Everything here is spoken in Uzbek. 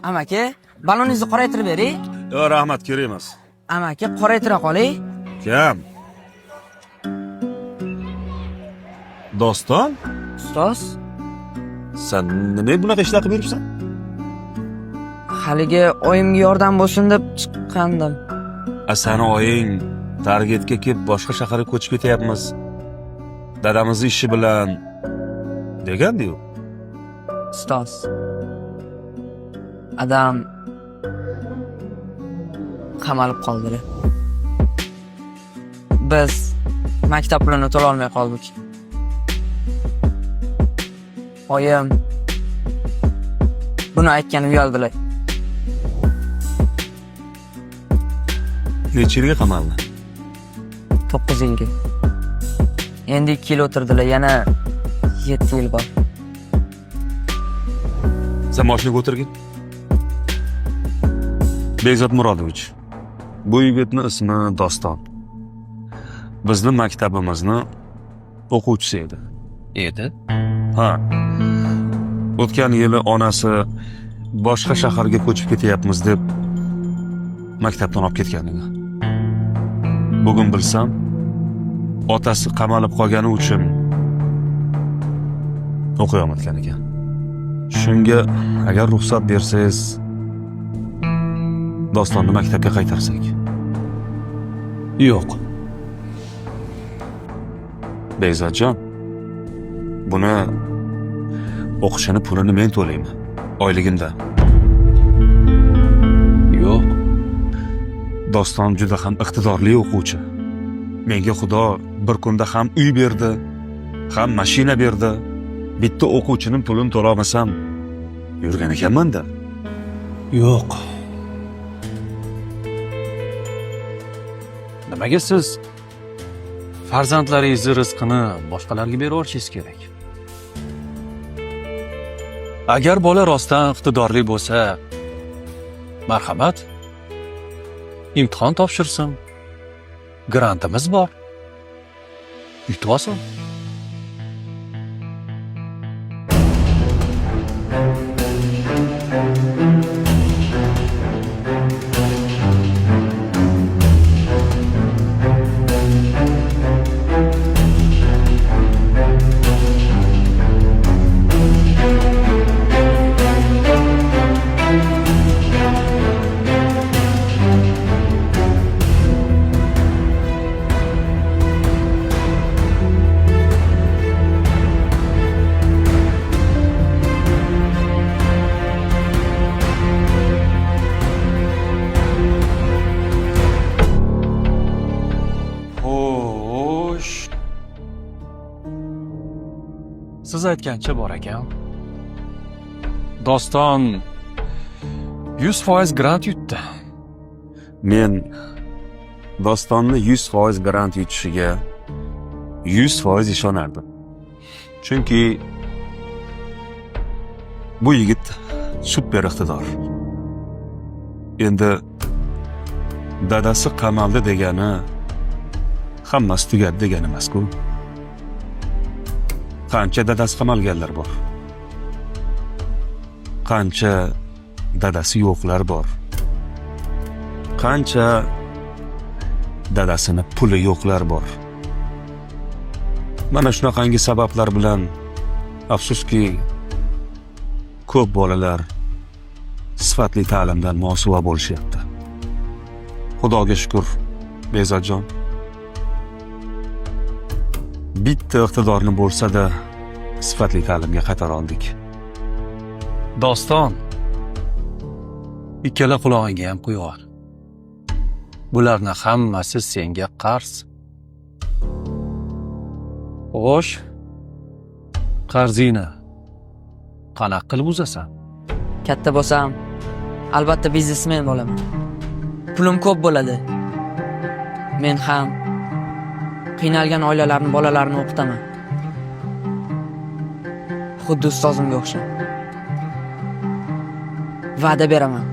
Amaki, baloningizni qoraytirib bering. Yo, rahmat, kerak emas. Amaki, qoraytira qoling. Kam. Doston, Ustoz, sen nima bunaqa ishlar qilib yuribsan? haligi oyimga yordam bo'lsin deb chiqqandim. Sani oying targetga kelib boshqa shaharga ko'chib ketyapmiz. Dadamizni ishi bilan degandi-yu. Ustoz. Adam qamalib qoldi. Biz maktab pulini to'la olmay qoldik. Oyim buni aytgani uyaldilar. Necha yilga qamaldi? 9 yilga. Endi 2 yil o'tirdilar, yana 7 yil bor. Sen mashinaga o'tirgin. Bekzod Murodovich. Bu yigitning ismi Doston. Bizning maktabimizni o'quvchisi edi. Ha. O'tgan yili onasi boshqa shaharga ko'chib ketyapmiz deb maktabdan olib ketgan edi. Bugun bilsam, otasi qamalib qolgani uchun o'qiy olmagan ekan. Shunga agar ruxsat bersangiz, Dostonni maktabga qaytarsak. Yo'q. Bekzodjon, buni o'qishini pulini men to'layman, oyligimdan. Yo'q. Doston juda ham iqtidorli o'quvchi. Menga Xudo bir kunda ham uy berdi, ham mashina berdi. Bitta o'quvchining pulini to'lamasam yurgan ekanman-da. Yo'q. Nimaga siz farzandlaringizni rizqini boshqalarga berib yuborishingiz kerak? Agar bola rostdan iqtidorli bo'lsa, marhamat, imtihon topshirsin. Grantimiz bor. Yutib olsin. Siz aytgancha bor ekan. Doston 100% grant yutdi. Men Dostonni 100% grant yutishiga 100% ishonardim. Chunki bu yigit super iqtidor. Endi dadasi qamaldi degani hammasi tugadi degani emas-ku. Qancha dadasi qamalganlar bor. Qancha dadasi yo'qlar bor. Qancha dadasini puli yo'qlar bor. Mana shunaqangi sabablar bilan afsuski ko'p bolalar sifatli ta'limdan mosuvo bo'lishyapti. Xudoga shukr, Bekzodjon. Bitta iqtidorni bo'lsa-da sifatli ta'limga qaytara oldik. Doston, ikkala qulog'iga ham quyyor. Bularning hammasi senga qarz. Xo'sh, qarzingni qanaqa qilib uzasan? Katta bo'lsam, albatta biznesmen bo'laman. Pulim ko'p bo'ladi. Men ham qiynalgan oilalarning bolalarini o'qitaman. Xuddi ustozimga o'xshab. Va'da beraman.